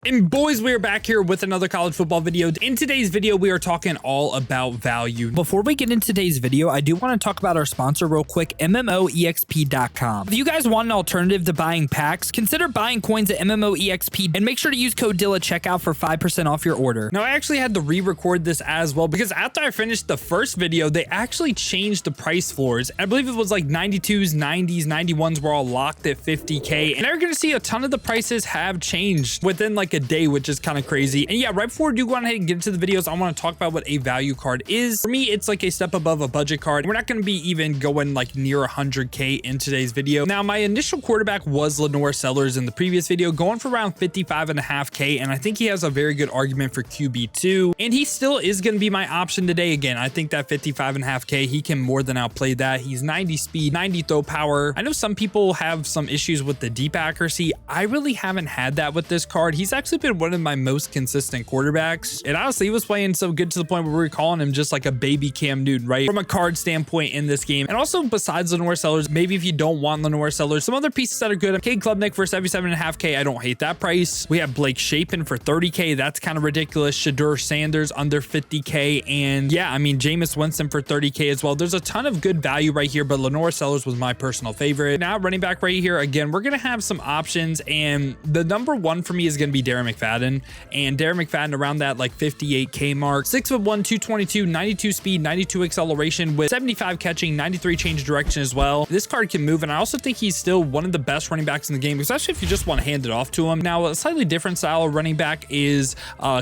And boys, we are back here with another college football video. In today's video, we are talking all about value. Before we get into today's video, I do want to talk about our sponsor real quick, MMOEXP.com. If you guys want an alternative to buying packs, consider buying coins at MMOEXP and make sure to use code DILL at checkout for 5% off your order. Now, I actually had to re-record this as well because after I finished the first video, they actually changed the price floors. I believe it was like 92s, 90s, 91s were all locked at 50K. And you're going to see a ton of the prices have changed within like a day, which is kind of crazy. And yeah, right before we do go on ahead and get into the videos, I want to talk about what a value card is. For me, it's like a step above a budget card. We're not going to be even going like near 100K in today's video. Now, my initial quarterback was Lenore Sellers in the previous video, going for around 55.5K, and I think he has a very good argument for QB2, and he still is going to be my option today. Again, I think that 55.5K, he can more than outplay that. He's 90 speed, 90 throw power. I know some people have some issues with the deep accuracy. I really haven't had that with this card. He's actually been one of my most consistent quarterbacks, and honestly, he was playing so good to the point where we were calling him just like a baby Cam Newton, right? From a card standpoint in this game. And also, besides Lenore Sellers, maybe if you don't want Lenore Sellers, some other pieces that are good. Cade Klubnik for 77.5K. I don't hate that price. We have Blake Shapen for 30K. That's kind of ridiculous. Shadur Sanders under 50K. And yeah, I mean, Jameis Winston for 30K as well. There's a ton of good value right here, but Lenore Sellers was my personal favorite. Now, running back right here, again, we're going to have some options, and the number one for me is going to be Darren McFadden. And Darren McFadden around that like 58K mark, 6'1", 222, 92 speed, 92 acceleration with 75 catching, 93 change direction as well. This card can move, and I also think he's still one of the best running backs in the game, especially if you just want to hand it off to him. Now, a slightly different style of running back is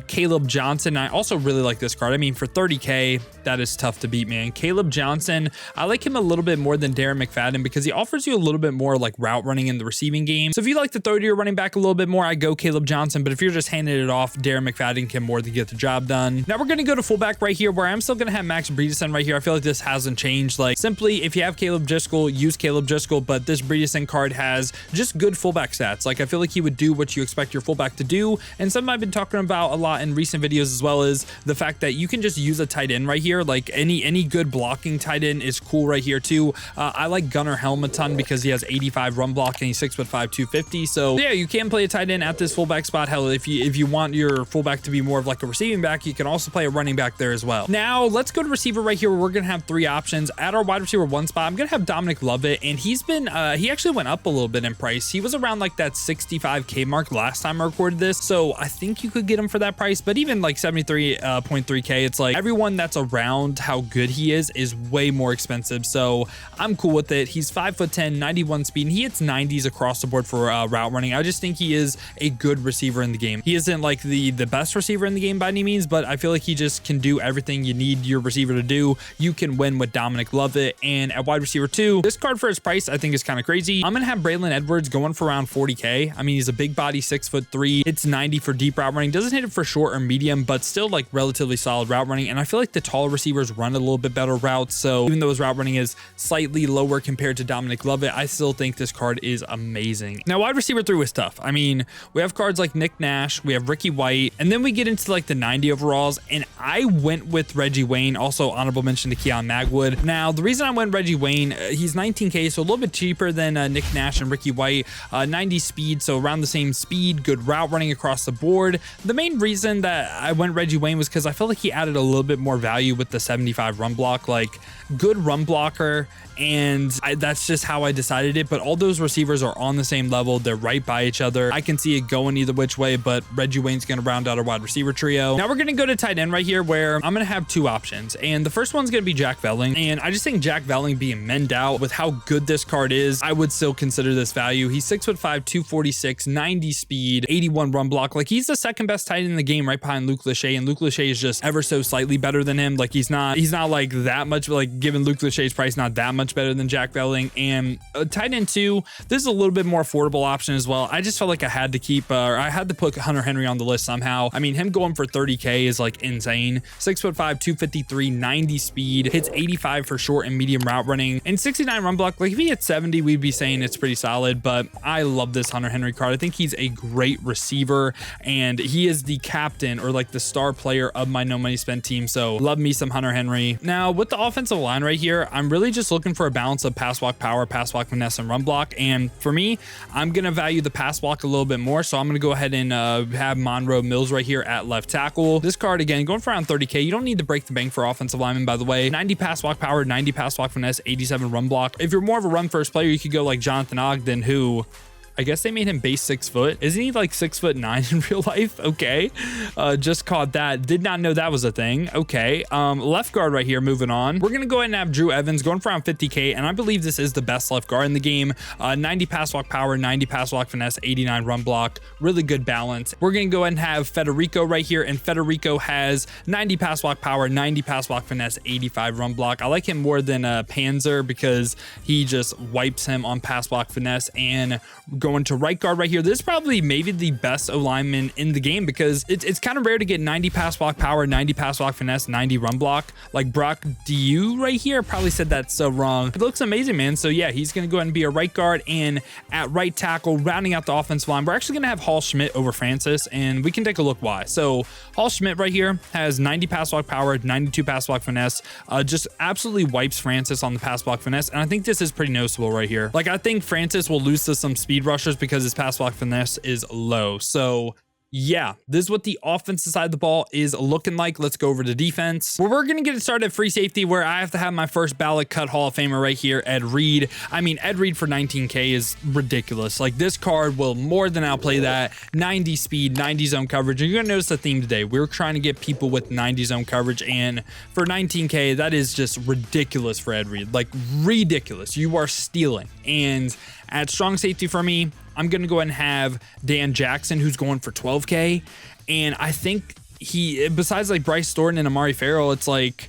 Caleb Johnson. I also really like this card. I mean, for 30K, that is tough to beat, man. Caleb Johnson, I like him a little bit more than Darren McFadden because he offers you a little bit more like route running in the receiving game. So if you like to throw to your running back a little bit more, I go Caleb Johnson, but if you're just handing it off, Darren McFadden can more than get the job done. Now we're going to go to fullback right here, where I'm still going to have Max Bredesen right here. I feel like this hasn't changed. Like, simply, if you have Caleb Driscoll, use Caleb Driscoll, but this Bredesen card has just good fullback stats. Like, I feel like he would do what you expect your fullback to do, and something I've been talking about a lot in recent videos as well is the fact that you can just use a tight end right here. Like, any good blocking tight end is cool right here too. I like Gunnar Helm a ton because he has 85 run block and he's 6'5", 250. So yeah, you can play a tight end at this fullback spot. Hell, if you want your fullback to be more of like a receiving back, you can also play a running back there as well. Now let's go to receiver right here, where we're gonna have three options. At our wide receiver one spot, I'm gonna have Dominic Lovett, and he's been he actually went up a little bit in price. He was around like that 65K mark last time I recorded this, so I think you could get him for that price. But even like 73.3K, it's like everyone that's around how good he is way more expensive, so I'm cool with it. He's 5'10", 91 speed, and he hits 90s across the board for route running. I just think he is a good receiver in the game. He isn't like the best receiver in the game by any means, but I feel like he just can do everything you need your receiver to do. You can win with Dominic Lovett. And at wide receiver 2, this card for his price I think is kind of crazy. I'm gonna have Braylon Edwards going for around 40K. I mean, he's a big body, 6'3". It's 90 for deep route running. Doesn't hit it for short or medium, but still like relatively solid route running. And I feel like the tall receivers run a little bit better routes, so even though his route running is slightly lower compared to Dominic Lovett, I still think this card is amazing. Now, wide receiver 3 was tough. I mean, we have cards like Nick Nash, we have Ricky White, and then we get into like the 90 overalls, and I went with Reggie Wayne. Also, honorable mention to Keon Magwood. Now, the reason I went Reggie Wayne, he's 19K, so a little bit cheaper than Nick Nash and Ricky White. 90 speed, so around the same speed, good route running across the board. The main reason that I went Reggie Wayne was because I felt like he added a little bit more value with the 75 run block, like good run blocker, and that's just how I decided it. But all those receivers are on the same level. They're right by each other. I can see it going either which way, but Reggie Wayne's going to round out our wide receiver trio. Now we're going to go to tight end right here, where I'm going to have two options, and the first one's going to be Jack Velling, and I just think Jack Velling being menned out with how good this card is, I would still consider this value. He's 6'5", 246, 90 speed, 81 run block. Like, he's the second best tight end in the game, right behind Luke Lachey, and Luke Lachey is just ever so slightly better than him. Like, he's not like that much, like, given Luke Lachey's price, not that much better than Jack Velling. And tight end 2, this is a little bit more affordable option as well. I just felt like I had to keep, or I had to put Hunter Henry on the list somehow. I mean, him going for 30K is like insane. 6'5", 253, 90 speed, hits 85 for short and medium route running, and 69 run block. Like, if he hit 70, we'd be saying it's pretty solid, but I love this Hunter Henry card. I think he's a great receiver, and he is the captain or like the star player of my no money spent team. So love me some Hunter Henry. Now with the offensive line right here, I'm really just looking for a balance of pass block power, pass block finesse, and run block. And for me, I'm going to value the pass block a little bit more. So I'm going to go ahead ahead and have Monroe Mills right here at left tackle. This card, again, going for around 30K. You don't need to break the bank for offensive linemen, by the way. 90 pass block power, 90 pass block finesse, 87 run block. If you're more of a run first player, you could go like Jonathan Ogden, who I guess they made him base 6 foot. Isn't he like 6'9" in real life? Okay. Just caught that. Did not know that was a thing. Okay. Left guard right here, moving on. We're going to go ahead and have Drew Evans going for around 50K. And I believe this is the best left guard in the game. 90 pass block power, 90 pass block finesse, 89 run block. Really good balance. We're going to go ahead and have Federico right here. And Federico has 90 pass block power, 90 pass block finesse, 85 run block. I like him more than Panzer because he just wipes him on pass block finesse. And going to right guard right here, this is probably maybe the best O-lineman in the game because it's kind of rare to get 90 pass block power, 90 pass block finesse, 90 run block. Like Brock Du right here, probably said that so wrong. It looks amazing, man. So yeah, he's going to go ahead and be a right guard, and at right tackle, rounding out the offensive line, we're actually going to have Hall Schmidt over Francis, and we can take a look why. So Hall Schmidt right here has 90 pass block power, 92 pass block finesse, just absolutely wipes Francis on the pass block finesse. And I think this is pretty noticeable right here. Like, I think Francis will lose to some speed rushers because his pass block finesse is low. So yeah, this is what the offensive side of the ball is looking like. Let's go over to defense, where we're going to get it started at free safety, where I have to have my first ballot cut Hall of Famer right here, Ed Reed. I mean, Ed Reed for 19K is ridiculous. Like, this card will more than outplay that. 90 speed, 90 zone coverage. And you're going to notice the theme today. We're trying to get people with 90 zone coverage, and for 19K, that is just ridiculous for Ed Reed. Like, ridiculous. You are stealing. And at strong safety for me, I'm going to go ahead and have Dan Jackson, who's going for 12K. And I think besides like Bryce Thornton and Amari Farrell, it's like,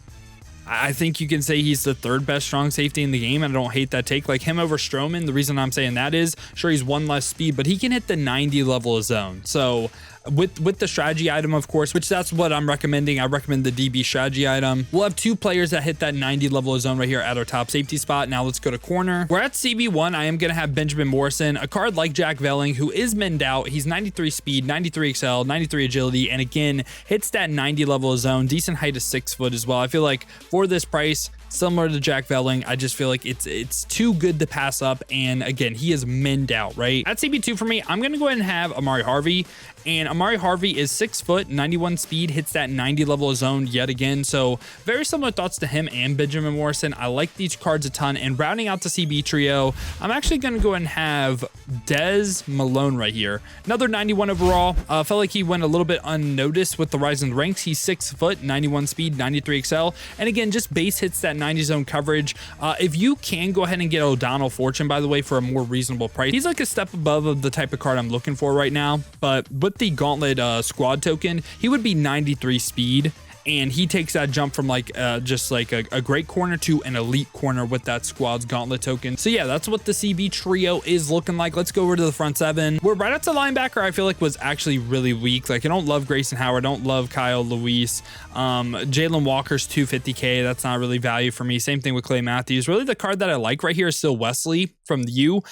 I think you can say he's the third best strong safety in the game, and I don't hate that take. Like, him over Stroman, the reason I'm saying that is, sure, he's one less speed, but he can hit the 90 level of zone. So with the strategy item, of course, which that's what I'm recommending. I recommend the DB strategy item. We'll have 2 players that hit that 90 level of zone right here at our top safety spot. Now let's go to corner. We're at CB1. I am going to have Benjamin Morrison, a card like Jack Velling, who is minned out. He's 93 speed, 93 excel, 93 agility, and again, hits that 90 level of zone. Decent height of 6 foot as well. I feel like for this price, similar to Jack Velling, I just feel like it's too good to pass up. And again, he is minned out, right? At CB2 for me, I'm going to go ahead and have Amari Harvey. And Amari Harvey is 6 foot, 91 speed, hits that 90 level of zone yet again. So very similar thoughts to him and Benjamin Morrison. I like these cards a ton. And rounding out the CB trio, I'm actually going to go ahead and have Dez Malone right here. Another 91 overall. Felt like he went a little bit unnoticed with the rise in the ranks. He's 6 foot, 91 speed, 93 excel. And again, just base hits that 90 zone coverage. If you can go ahead and get O'Donnell Fortune, by the way, for a more reasonable price, he's like a step above of the type of card I'm looking for right now. But with the Gauntlet squad token, he would be 93 speed, and he takes that jump from like just like a great corner to an elite corner with that squad's Gauntlet token. So yeah, that's what the CB trio is looking like. Let's go over to the front 7. We're right up to linebacker. I feel like was actually really weak. Like, I don't love Grayson Howard, don't love Kyle Luis. Jalen Walker's 250K. That's not really value for me. Same thing with Clay Matthews. Really, the card that I like right here is still Wesley from the U,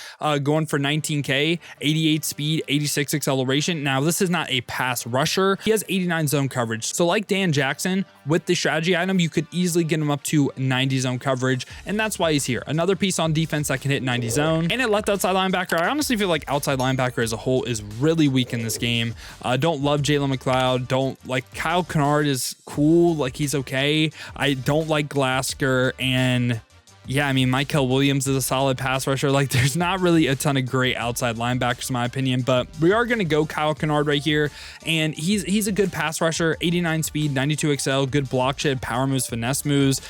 going for 19K, 88 speed, 86 acceleration. Now, this is not a pass rusher. He has 89 zone coverage. So like Dan Jackson, with the strategy item, you could easily get him up to 90 zone coverage, and that's why he's here. Another piece on defense that can hit 90 zone. And at left outside linebacker, I honestly feel like outside linebacker as a whole is really weak in this game. Don't love Jalen McLeod. Don't like Kyle Kennard is cool. Like, he's okay. I don't like Glasker, and yeah, I mean, Michael Williams is a solid pass rusher. Like, there's not really a ton of great outside linebackers in my opinion, but we are going to go Kyle Kennard right here. And he's a good pass rusher, 89 speed, 92 excel, good block shed, power moves, finesse moves,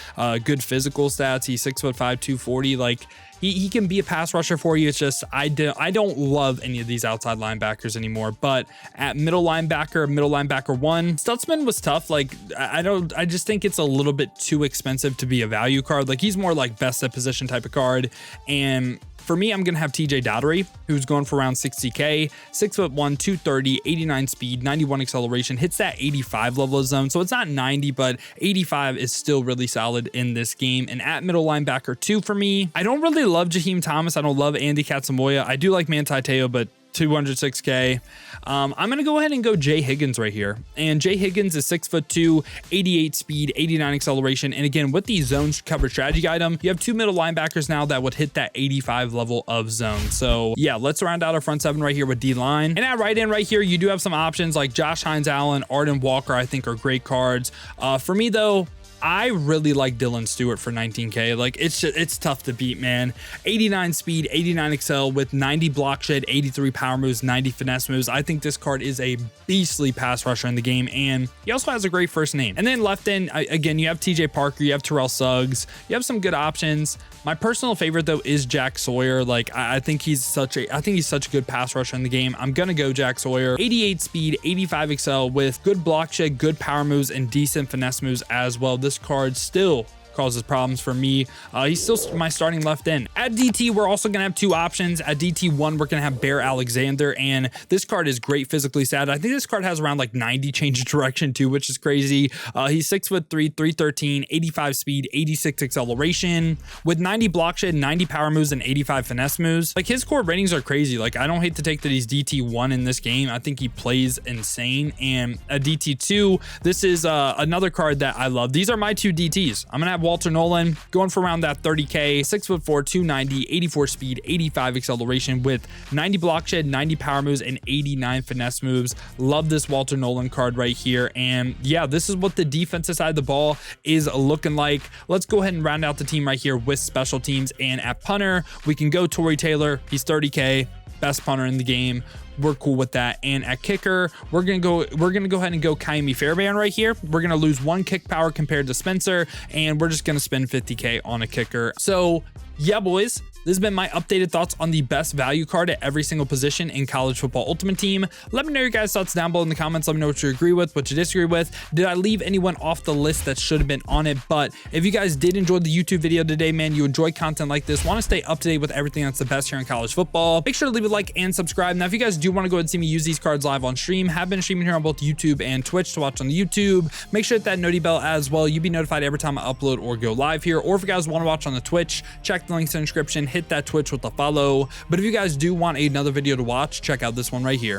good physical stats. He's 6'5", 240. Like, he can be a pass rusher for you. It's just, I don't love any of these outside linebackers anymore. But at middle linebacker 1, Stutzman was tough. Like, I just think it's a little bit too expensive to be a value card. Like, he's more like best at position type of card. And for me, I'm going to have TJ Dottery, who's going for around 60K, 6'1", 230, 89 speed, 91 acceleration, hits that 85 level of zone. So it's not 90, but 85 is still really solid in this game. And at middle linebacker 2 for me, I don't really love Jaheim Thomas. I don't love Andy Katsamoya. I do like Manti Te'o, but 206K. I'm going to go ahead and go Jay Higgins right here. And Jay Higgins is 6'2", 88 speed, 89 acceleration. And again, with the zone cover strategy item, you have 2 middle linebackers now that would hit that 85 level of zone. So yeah, let's round out our front 7 right here with D-line. And at right end right here, you do have some options like Josh Hines Allen, Arden Walker, I think are great cards. For me though, I really like Dylan Stewart for 19K. Like it's tough to beat, man. 89 speed, 89 excel with 90 block shed, 83 power moves, 90 finesse moves. I think this card is a beastly pass rusher in the game, and he also has a great first name. And then left end, again, you have TJ Parker, you have Terrell Suggs, you have some good options. My personal favorite though is Jack Sawyer. Like I think he's such a good pass rusher in the game. I'm gonna go Jack Sawyer. 88 speed, 85 excel with good block shed, good power moves, and decent finesse moves as well. This card still causes problems for me. He's still my starting left end. At DT, we're also gonna have 2 options. At DT1, we're gonna have Bear Alexander, and this card is great physically stat. I think this card has around like 90 change of direction too, which is crazy. He's 6'3", 313, 85 speed, 86 acceleration with 90 block shed, 90 power moves, and 85 finesse moves. Like his core ratings are crazy. Like I don't hate to take that he's DT1 in this game. I think he plays insane. And at DT2, this is another card that I love. These are my 2 DTs. I'm gonna have Walter Nolan going for around that 30K, 6'4", 290, 84 speed, 85 acceleration with 90 block shed, 90 power moves, and 89 finesse moves. Love this Walter Nolan card right here. And yeah, this is what the defensive side of the ball is looking like. Let's go ahead and round out the team right here with special teams. And at punter, we can go Torrey Taylor. He's 30K, best punter in the game. We're cool with that. And at kicker, we're gonna go ahead and go Kaimi Fairbairn right here. We're gonna lose 1 kick power compared to Spencer, and we're just gonna spend 50K on a kicker. So yeah, boys, this has been my updated thoughts on the best value card at every single position in College Football Ultimate Team. Let me know your guys' thoughts down below in the comments. Let me know what you agree with, what you disagree with. Did I leave anyone off the list that should have been on it? But if you guys did enjoy the YouTube video today, man, you enjoy content like this, want to stay up to date with everything that's the best here in college football, make sure to leave a like and subscribe. Now, if you guys do want to go ahead and see me use these cards live on stream, have been streaming here on both YouTube and Twitch to watch on the YouTube. Make sure to hit that noti bell as well. You'll be notified every time I upload or go live here. Or if you guys want to watch on the Twitch, check the links in the description, hit that Twitch with the follow. But if you guys do want another video to watch, check out this one right here.